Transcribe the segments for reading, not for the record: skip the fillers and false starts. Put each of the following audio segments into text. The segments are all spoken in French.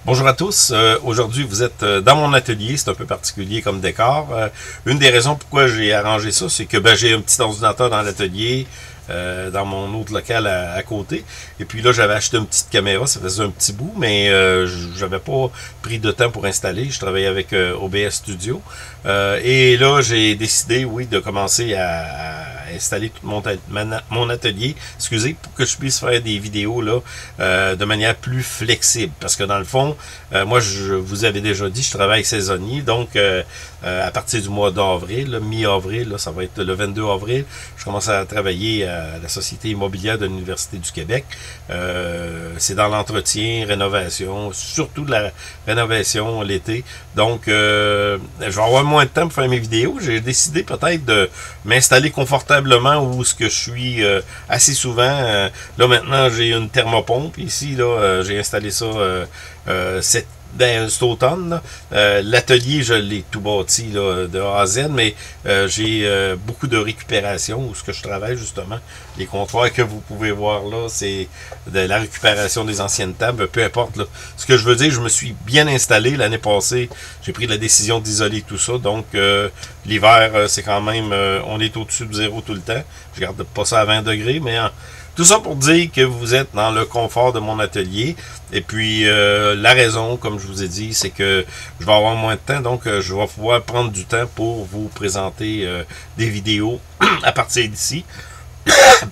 Bonjour à tous. Aujourd'hui, vous êtes dans mon atelier. C'est un peu particulier comme décor. Une des raisons pourquoi j'ai arrangé ça, c'est que j'ai un petit ordinateur dans l'atelier, dans mon autre local à côté. Et puis là, j'avais acheté une petite caméra. Ça faisait un petit bout, mais j'avais pas pris de temps pour installer. Je travaillais avec OBS Studio. Et là, j'ai décidé, oui, de commencer à installer tout mon atelier, excusez, pour que je puisse faire des vidéos là de manière plus flexible. Parce que dans le fond, moi, je vous avais déjà dit, je travaille saisonnier, donc à partir du mois d'avril, mi-avril, ça va être le 22 avril, je commence à travailler à la Société immobilière de l'Université du Québec. C'est dans l'entretien, rénovation, surtout de la rénovation l'été. Donc, je vais avoir moins de temps pour faire mes vidéos. J'ai décidé peut-être de m'installer confortablement où ce que je suis assez souvent. Là, maintenant, j'ai une thermopompe ici. Là, j'ai installé ça cet automne. L'atelier, je l'ai tout bâti là, de A à Z, mais j'ai beaucoup de récupération où ce que je travaille justement. Les comptoirs que vous pouvez voir là, c'est de la récupération des anciennes tables, peu importe. Là. Ce que je veux dire, je me suis bien installé l'année passée. J'ai pris la décision d'isoler tout ça. Donc, l'hiver, c'est quand même, on est au-dessus de zéro tout le temps. Je garde pas ça à 20 degrés, mais tout ça pour dire que vous êtes dans le confort de mon atelier. Et puis, la raison, comme je vous ai dit, c'est que je vais avoir moins de temps. Donc, je vais pouvoir prendre du temps pour vous présenter des vidéos à partir d'ici.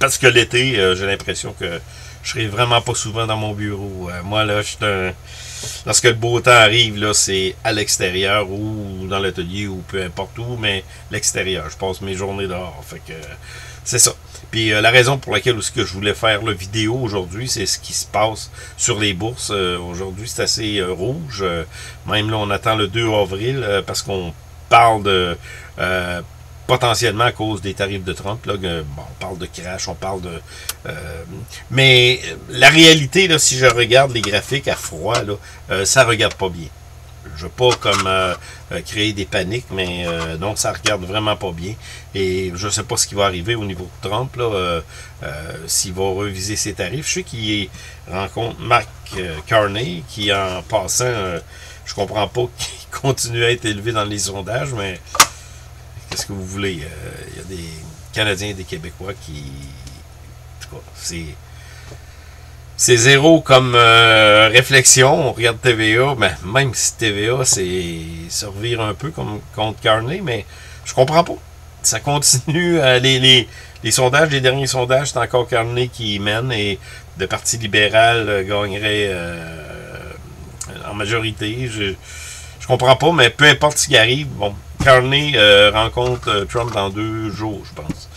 Parce que l'été, j'ai l'impression que je serai vraiment pas souvent dans mon bureau. Moi, là, lorsque le beau temps arrive, là, c'est à l'extérieur ou dans l'atelier ou peu importe où, mais l'extérieur. Je passe mes journées dehors. Fait que c'est ça. Puis la raison pour laquelle aussi que je voulais faire la vidéo aujourd'hui, c'est ce qui se passe sur les bourses. Aujourd'hui, c'est assez rouge. Même là, on attend le 2 avril parce qu'on parle de potentiellement à cause des tarifs de Trump. Là, bon, on parle de crash, on parle de... mais la réalité, là, si je regarde les graphiques à froid, là, ça regarde pas bien. Je veux pas comme créer des paniques, mais donc ça regarde vraiment pas bien. Et je sais pas ce qui va arriver au niveau de Trump, là, s'il va reviser ses tarifs. Je sais qu'il rencontre Mark Carney, qui en passant, je comprends pas qu'il continue à être élevé dans les sondages, mais qu'est-ce que vous voulez? Il y a des Canadiens et des Québécois qui... En tout cas, c'est zéro comme réflexion. On regarde TVA, ben, même si TVA, c'est se revire un peu comme contre Carney, mais je comprends pas. Ça continue. Les sondages, les derniers sondages, c'est encore Carney qui mène et le Parti libéral gagnerait en majorité. Je comprends pas, mais peu importe ce qui arrive, bon, Carney rencontre Trump dans 2 jours, je pense.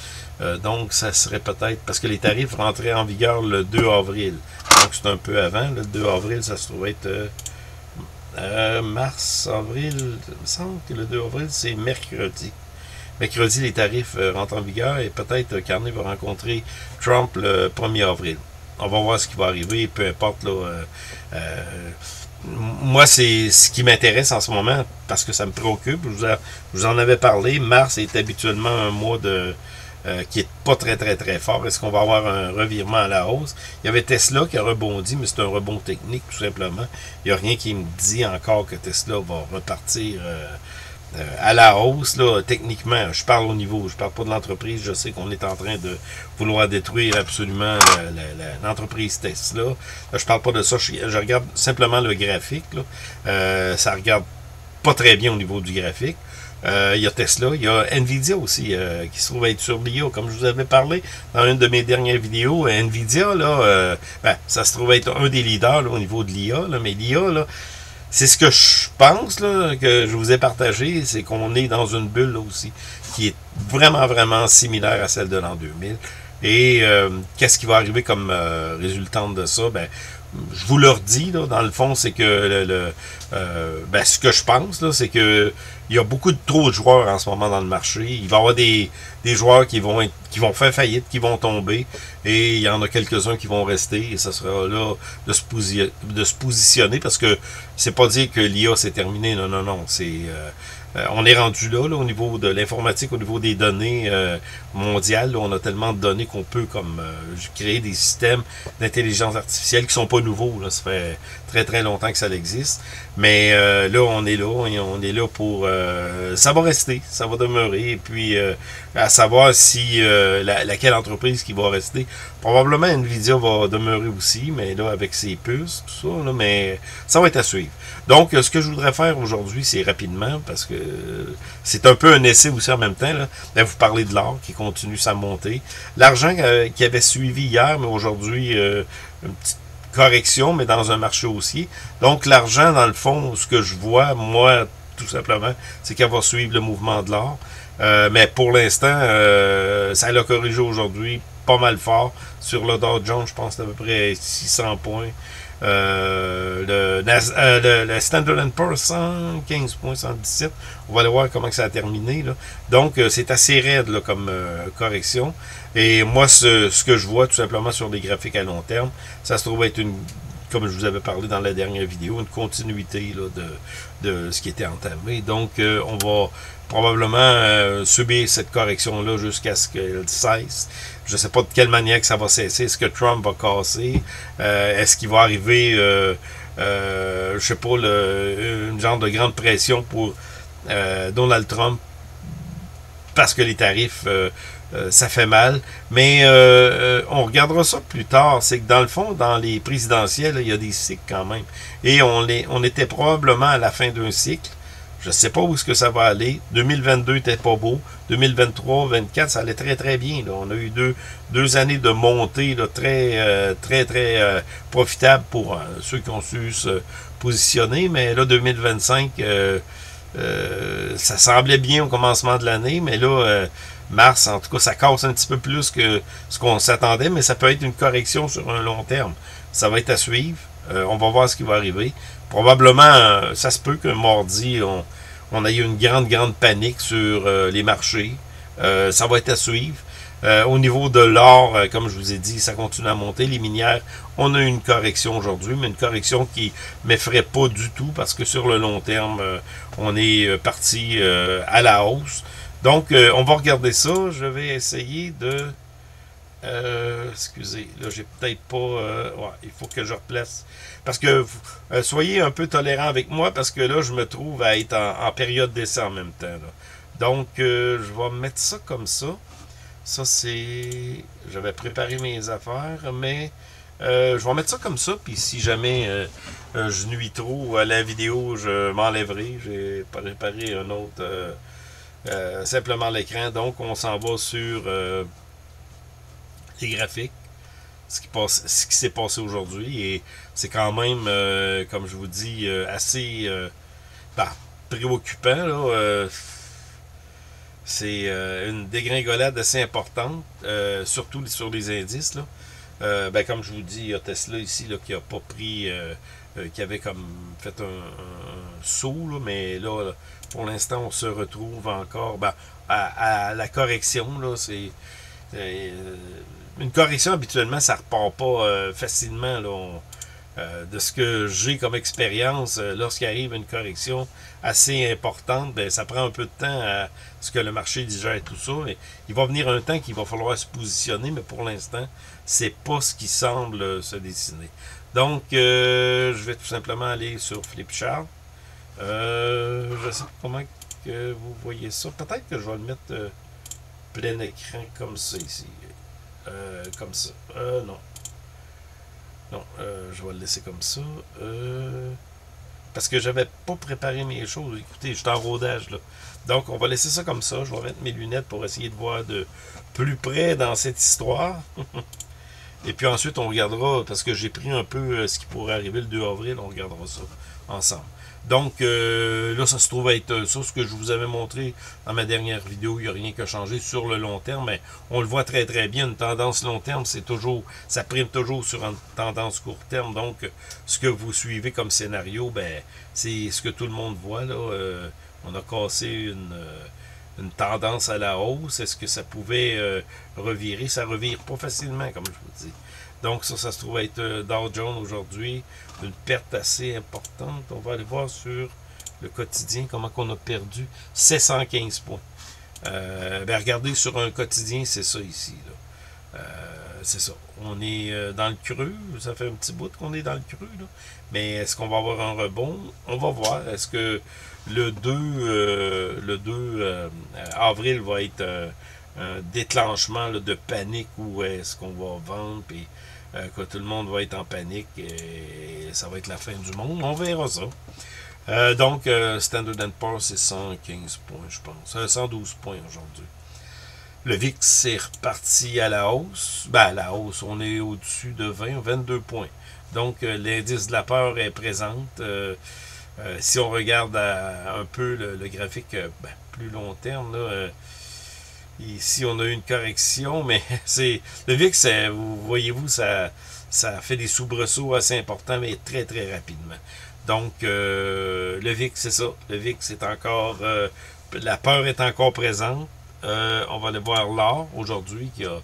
Donc, ça serait peut-être... Parce que les tarifs rentraient en vigueur le 2 avril. Donc, c'est un peu avant. Le 2 avril, ça se trouve être mars, avril. Il me semble que le 2 avril, c'est mercredi. Mercredi, les tarifs rentrent en vigueur et peut-être Carney va rencontrer Trump le 1er avril. On va voir ce qui va arriver, peu importe. Là, moi, c'est ce qui m'intéresse en ce moment parce que ça me préoccupe. Je vous en avais parlé. Mars est habituellement un mois qui est pas très fort. Est-ce qu'on va avoir un revirement à la hausse? Il y avait Tesla qui a rebondi, mais c'est un rebond technique tout simplement. Il n'y a rien qui me dit encore que Tesla va repartir à la hausse. Là, techniquement, je parle au niveau, je parle pas de l'entreprise. Je sais qu'on est en train de vouloir détruire absolument l'entreprise Tesla. Là, je parle pas de ça. Je regarde simplement le graphique. Là. Ça regarde pas très bien au niveau du graphique. Il y a Tesla, il y a Nvidia aussi, qui se trouve être sur l'IA, comme je vous avais parlé dans une de mes dernières vidéos. Nvidia, là, ça se trouve être un des leaders là, au niveau de l'IA, mais l'IA, là, c'est ce que je pense, là, que je vous ai partagé, c'est qu'on est dans une bulle là, aussi, qui est vraiment similaire à celle de l'an 2000. Et qu'est-ce qui va arriver comme résultante de ça? Ben, je vous le redis, là, dans le fond, c'est que ce que je pense, là, c'est que il y a beaucoup de trop de joueurs en ce moment dans le marché. Il va y avoir des joueurs qui vont faire faillite, qui vont tomber, et il y en a quelques-uns qui vont rester, et ça sera là de se positionner, parce que c'est pas dire que l'IA c'est terminé, non, c'est on est rendu là, au niveau de l'informatique, au niveau des données mondiales. Là, on a tellement de données qu'on peut comme créer des systèmes d'intelligence artificielle qui sont pas nouveaux. Là. Ça fait très très longtemps que ça existe. Mais là, on est là, et on est là pour... ça va rester, ça va demeurer. Et puis, à savoir si laquelle entreprise qui va rester. Probablement Nvidia va demeurer aussi, mais là, avec ses puces, tout ça, là, mais ça va être à suivre. Donc, ce que je voudrais faire aujourd'hui, c'est rapidement, parce que c'est un peu un essai aussi en même temps, là vous parler de l'or qui continue sa montée. L'argent qui avait suivi hier, mais aujourd'hui, une petite correction, mais dans un marché haussier. Donc, l'argent, dans le fond, ce que je vois, moi, tout simplement, c'est qu'elle va suivre le mouvement de l'or. Mais pour l'instant, ça l'a corrigé aujourd'hui pas mal fort. Sur le Dow Jones, je pense à peu près 600 points. Le Standard & Poor's 115 points, 117. On va aller voir comment ça a terminé. Là. Donc, c'est assez raide là, comme correction. Et moi, ce que je vois tout simplement sur les graphiques à long terme, ça se trouve être une, comme je vous avais parlé dans la dernière vidéo, une continuité là, de ce qui était entamé. Donc, on va probablement subir cette correction-là jusqu'à ce qu'elle cesse. Je ne sais pas de quelle manière que ça va cesser. Est-ce que Trump va casser? Est-ce qu'il va arriver, je sais pas, une genre de grande pression pour Donald Trump parce que les tarifs, ça fait mal. Mais on regardera ça plus tard. C'est que dans le fond, dans les présidentielles, il y a des cycles quand même. Et on était probablement à la fin d'un cycle. Je ne sais pas où est-ce que ça va aller. 2022 n'était pas beau. 2023, 2024, ça allait très, très bien. Là. On a eu deux années de montée là, très profitables pour ceux qui ont su se positionner. Mais là, 2025, ça semblait bien au commencement de l'année. Mais là, mars, en tout cas, ça casse un petit peu plus que ce qu'on s'attendait. Mais ça peut être une correction sur un long terme. Ça va être à suivre. On va voir ce qui va arriver. Probablement, ça se peut que mardi, on ait eu une grande panique sur les marchés. Ça va être à suivre. Au niveau de l'or, comme je vous ai dit, ça continue à monter. Les minières, on a eu une correction aujourd'hui, mais une correction qui ne m'effraie pas du tout parce que sur le long terme, on est parti à la hausse. Donc, on va regarder ça. Je vais essayer de... excusez, là j'ai peut-être pas... ouais, il faut que je replace. Parce que soyez un peu tolérants avec moi parce que là je me trouve à être en période d'essai en même temps. Là. Donc je vais mettre ça comme ça. Ça c'est... J'avais préparé mes affaires, mais je vais mettre ça comme ça. Puis si jamais je nuis trop à la vidéo, je m'enlèverai. J'ai préparé un autre... simplement l'écran. Donc on s'en va sur... les graphiques, ce qui s'est passé aujourd'hui, et c'est quand même, comme je vous dis, assez préoccupant. Là, c'est une dégringolade assez importante, surtout sur les indices. Là. Comme je vous dis, il y a Tesla ici là, qui n'a pas pris, qui avait comme fait un saut, là, mais là, pour l'instant, on se retrouve encore à la correction. Là, c'est une correction, habituellement, ça repart pas facilement. Là, de ce que j'ai comme expérience, lorsqu'il arrive une correction assez importante, ben, ça prend un peu de temps à ce que le marché digère tout ça. Et il va venir un temps qu'il va falloir se positionner, mais pour l'instant, c'est pas ce qui semble se dessiner. Donc, je vais tout simplement aller sur Flipchart. Je sais pas comment que vous voyez ça. Peut-être que je vais le mettre plein écran comme ça ici. Comme ça. Non. Non, je vais le laisser comme ça. Parce que j'avais pas préparé mes choses. Écoutez, je suis en rodage là. Donc, on va laisser ça comme ça. Je vais mettre mes lunettes pour essayer de voir de plus près dans cette histoire. Et puis ensuite, on regardera, parce que j'ai pris un peu ce qui pourrait arriver le 2 avril, on regardera ça ensemble. Donc, là, ça se trouve être ça, ce que je vous avais montré dans ma dernière vidéo. Il n'y a rien qui a changé sur le long terme, mais on le voit très bien. Une tendance long terme, c'est toujours, ça prime toujours sur une tendance court terme. Donc, ce que vous suivez comme scénario, ben, c'est ce que tout le monde voit, là. On a cassé une tendance à la hausse. Est-ce que ça pouvait revirer? Ça revire pas facilement, comme je vous dis. Donc ça se trouve être Dow Jones aujourd'hui, une perte assez importante. On va aller voir sur le quotidien comment on a perdu 715 points. Regardez sur un quotidien, c'est ça ici. Là. C'est ça. On est dans le creux. Ça fait un petit bout qu'on est dans le creux. Là. Mais est-ce qu'on va avoir un rebond? On va voir. Est-ce que le 2 avril va être un déclenchement là, de panique ou est-ce qu'on va vendre puis que tout le monde va être en panique et ça va être la fin du monde? On verra ça. Donc, Standard & Poor's, c'est 115 points, je pense. 112 points aujourd'hui. Le VIX est reparti à la hausse. Ben, à la hausse, on est au-dessus de 22 points. Donc, l'indice de la peur est présente. Si on regarde un peu le graphique plus long terme, là, ici, on a eu une correction, mais c'est le VIX, voyez-vous, ça fait des soubresauts assez importants, mais très, très rapidement. Donc, le VIX, c'est ça. Le VIX est encore... la peur est encore présente. On va aller voir l'or aujourd'hui, qui a,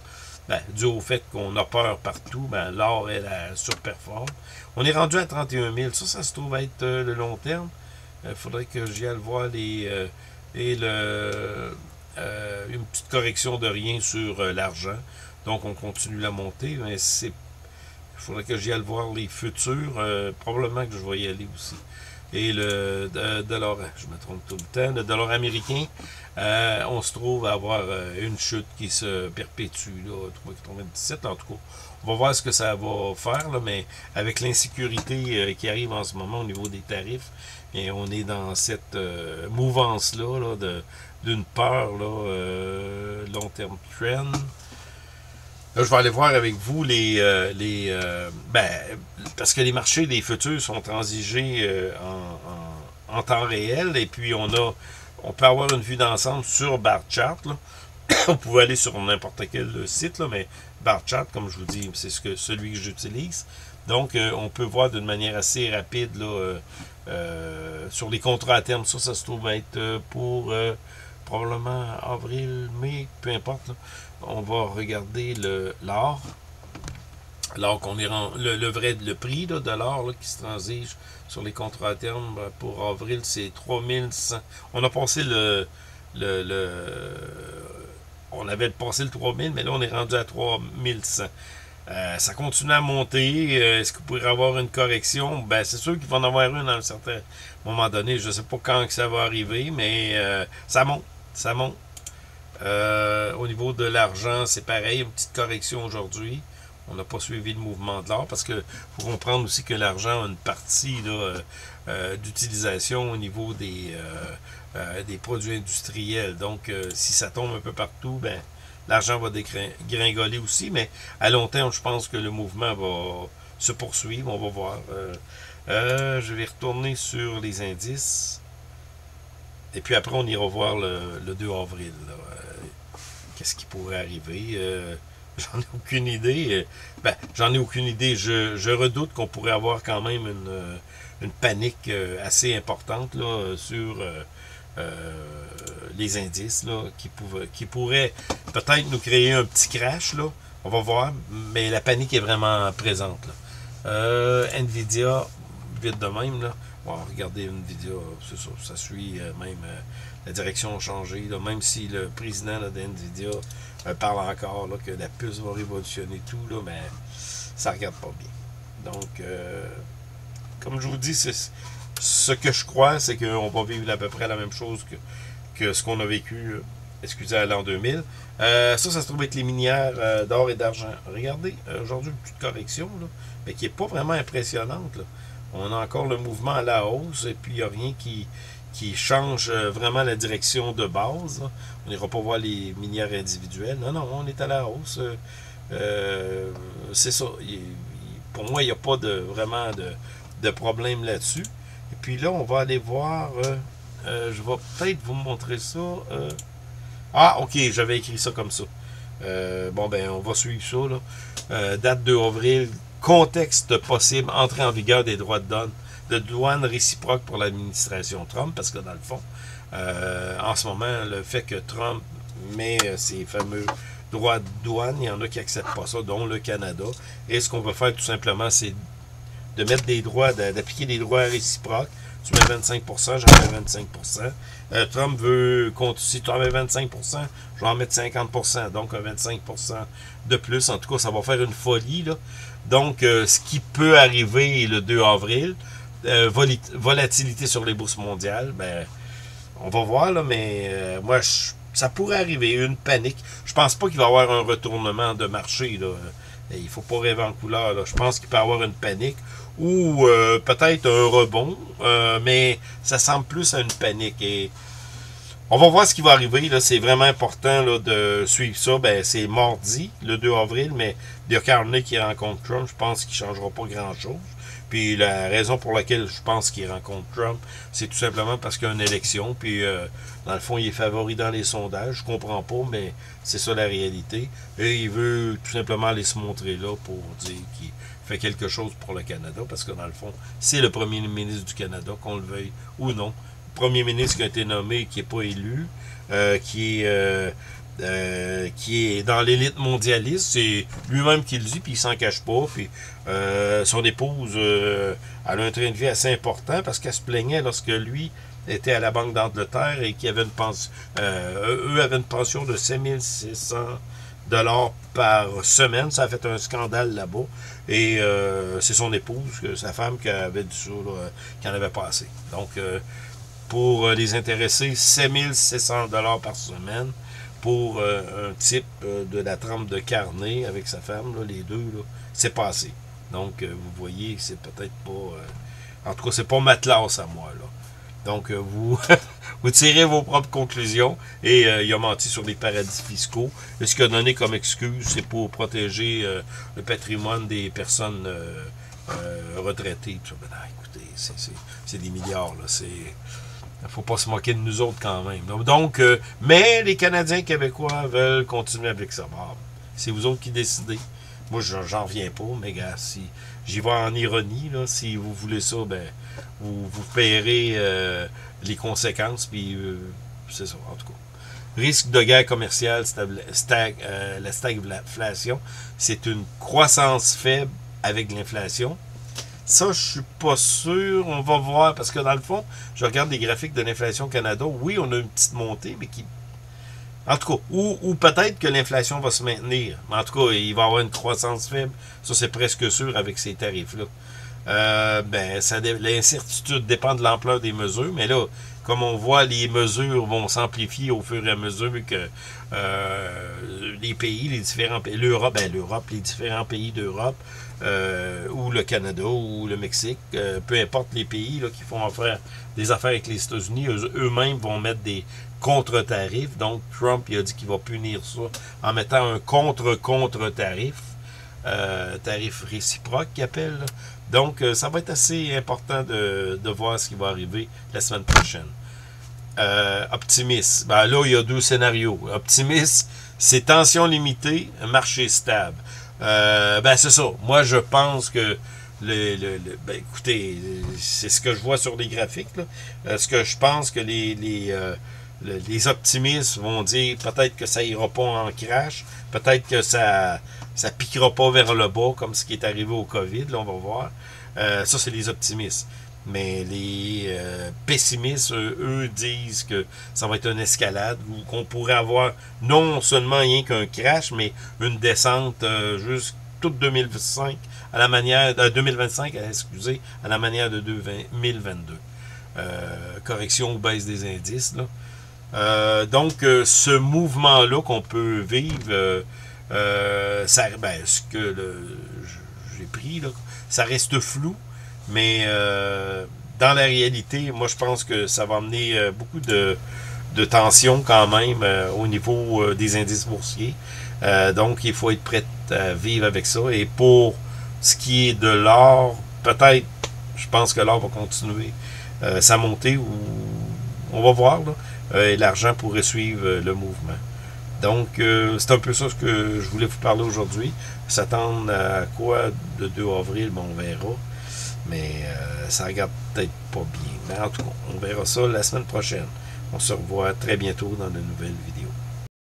dû au fait qu'on a peur partout, l'or, elle surperforme. On est rendu à 31 000. Ça se trouve être le long terme. Il faudrait que j'y aille voir une petite correction de rien sur l'argent. Donc, on continue la montée, mais il faudrait que j'y aille voir les futurs. Probablement que je vais y aller aussi. Et le dollar, je me trompe tout le temps, le dollar américain, on se trouve à avoir une chute qui se perpétue, là, 3,97, en tout cas. On va voir ce que ça va faire, là, mais avec l'insécurité qui arrive en ce moment au niveau des tarifs, et on est dans cette mouvance-là là, d'une peur là, long terme trend. Là, je vais aller voir avec vous parce que les marchés des futurs sont transigés en temps réel et puis on peut avoir une vue d'ensemble sur bar chart. Là. Vous pouvez aller sur n'importe quel site, là, mais bar chart, comme je vous dis, c'est celui que j'utilise. Donc, on peut voir d'une manière assez rapide là, sur les contrats à terme. Ça se trouve être pour probablement avril, mai, peu importe. Là. On va regarder l'or. Alors qu'on est le prix là, de l'or qui se transige sur les contrats à terme pour avril, c'est 3100. On a passé on avait passé le 3000, mais là on est rendu à 3100. Ça continue à monter. Est-ce qu'il pourrait y avoir une correction? C'est sûr qu'il va en avoir une à un certain moment donné. Je ne sais pas quand que ça va arriver, mais ça monte. Ça monte. Au niveau de l'argent, c'est pareil, une petite correction aujourd'hui. On n'a pas suivi le mouvement de l'or parce que faut comprendre aussi que l'argent a une partie d'utilisation au niveau des produits industriels. Donc, si ça tombe un peu partout, l'argent va dégringoler aussi, mais à long terme, je pense que le mouvement va se poursuivre. On va voir. Je vais retourner sur les indices. Et puis après, on ira voir le 2 avril. Qu'est-ce qui pourrait arriver? J'en ai aucune idée. J'en ai aucune idée. Je redoute qu'on pourrait avoir quand même une panique assez importante là, sur les indices là, qui pourrait peut-être nous créer un petit crash. Là. On va voir. Mais la panique est vraiment présente. Là. Nvidia, vite de même. Là. Bon, regardez Nvidia, c'est ça. Ça suit même la direction a changé. Là, même si le président d'Nvidia parle encore là, que la puce va révolutionner tout, là, mais ça ne regarde pas bien. Donc, comme je vous dis, ce que je crois, c'est qu'on va vivre à peu près la même chose que ce qu'on a vécu, excusez, à l'an 2000. Ça se trouve être les minières d'or et d'argent. Regardez, aujourd'hui, une petite correction, là, mais qui n'est pas vraiment impressionnante. Là. On a encore le mouvement à la hausse, et puis il n'y a rien qui change vraiment la direction de base. Là. On n'ira pas voir les minières individuelles. Non, on est à la hausse. C'est ça. Pour moi, il n'y a pas vraiment de problème là-dessus. Et puis là, on va aller voir... je vais peut-être vous montrer ça. OK, j'avais écrit ça comme ça. On va suivre ça. Là. Date 2 avril. Contexte possible, entrée en vigueur des droits de douane réciproques pour l'administration Trump, parce que dans le fond, en ce moment, le fait que Trump met ces fameux droits de douane, il y en a qui n'acceptent pas ça, dont le Canada. Et ce qu'on va faire tout simplement, c'est de mettre des droits, d'appliquer des droits réciproques tu mets 25%, j'en mets 25%. Trump veut, si tu en mets 25%, je vais en mettre 50%, donc 25% de plus. En tout cas, ça va faire une folie, là. Donc, ce qui peut arriver le 2 avril, volatilité sur les bourses mondiales, ben, on va voir, là, mais moi, ça pourrait arriver, une panique. Je pense pas qu'il va y avoir un retournement de marché, là. Il faut pas rêver en couleur, là. Je pense qu'il peut y avoir une panique ou peut-être un rebond, mais ça semble plus à une panique. Et on va voir ce qui va arriver, là. C'est vraiment important là, de suivre ça. Ben, c'est mardi, le 2 avril, mais il y a Carney qui rencontre Trump. Je pense qu'il ne changera pas grand-chose. Puis la raison pour laquelle je pense qu'il rencontre Trump, c'est tout simplement parce qu'il y a une élection. Puis dans le fond, il est favori dans les sondages. Je comprends pas, mais c'est ça la réalité. Et il veut tout simplement aller se montrer là pour dire qu'il fait quelque chose pour le Canada. Parce que dans le fond, c'est le premier ministre du Canada, qu'on le veuille ou non. Premier ministre qui a été nommé, qui n'est pas élu, qui est dans l'élite mondialiste, c'est lui-même qui le dit, puis il s'en cache pas, puis son épouse, elle a un train de vie assez important, parce qu'elle se plaignait lorsque lui était à la Banque d'Angleterre et qu'il avait une pension, eux avaient une pension de 5600 $ par semaine. Ça a fait un scandale là-bas. Et c'est son épouse, sa femme, qui avait dit ça, qui en avait pas assez. Donc, pour les intéressés, 7600 $ par semaine pour un type de la trempe de Carney avec sa femme, là, les deux, c'est pas assez. Donc, vous voyez, c'est peut-être pas... en tout cas, c'est pas ma classe à moi, là. Donc, vous, vous tirez vos propres conclusions. Et il a menti sur les paradis fiscaux. Et ce qu'il a donné comme excuse, c'est pour protéger le patrimoine des personnes retraitées. Ben, non, écoutez, c'est des milliards, là. Il ne faut pas se moquer de nous autres quand même. Donc, mais les Canadiens québécois veulent continuer avec ça. Bon, c'est vous autres qui décidez. Moi, j'en reviens pas, mais gars, si j'y vais en ironie, là, si vous voulez ça, ben, vous paierez les conséquences, puis c'est ça, en tout cas. Risque de guerre commerciale, la stagflation, c'est une croissance faible avec l'inflation. Ça, je suis pas sûr. On va voir, parce que dans le fond, je regarde les graphiques de l'inflation au Canada. Oui, on a une petite montée, mais qui... En tout cas, ou peut-être que l'inflation va se maintenir. Mais en tout cas, il va y avoir une croissance faible. Ça, c'est presque sûr avec ces tarifs-là. Ben, l'incertitude dépend de l'ampleur des mesures, mais là, comme on voit, les mesures vont s'amplifier au fur et à mesure que les pays, les différents pays, l'Europe, les différents pays d'Europe, ou le Canada, ou le Mexique, peu importe les pays là, qui font des affaires avec les États-Unis, eux-mêmes vont mettre des contre-tarifs. Donc, Trump, il a dit qu'il va punir ça en mettant un contre-tarif, tarif réciproque qu'il appelle, là. Donc, ça va être assez important de voir ce qui va arriver la semaine prochaine. Optimiste. Ben là, il y a deux scénarios. Optimiste, c'est tension limitée, marché stable. Ben, c'est ça. Moi, je pense que ben, écoutez, c'est ce que je vois sur les graphiques, là. Ce que je pense que les optimistes vont dire peut-être que ça ira pas en crash, peut-être que ça piquera pas vers le bas comme ce qui est arrivé au COVID, là, on va voir. Ça, c'est les optimistes. Mais les pessimistes, eux, disent que ça va être une escalade, ou qu'on pourrait avoir non seulement rien qu'un crash, mais une descente juste toute 2025 à la manière 2025, excusez, à la manière de 2022. Correction ou baisse des indices, là. Donc, ce mouvement-là qu'on peut vivre, ça, ben, ce que j'ai pris, là, ça reste flou, mais dans la réalité, moi, je pense que ça va amener beaucoup de tension quand même au niveau des indices boursiers. Donc, il faut être prêt à vivre avec ça. Et pour ce qui est de l'or, peut-être, je pense que l'or va continuer sa montée, ou on va voir, là. Et l'argent pourrait suivre le mouvement. Donc, c'est un peu ça ce que je voulais vous parler aujourd'hui. S'attendre à quoi le 2 avril, bon, on verra. Mais ça regarde peut-être pas bien. Mais en tout cas, on verra ça la semaine prochaine. On se revoit très bientôt dans de nouvelles vidéos.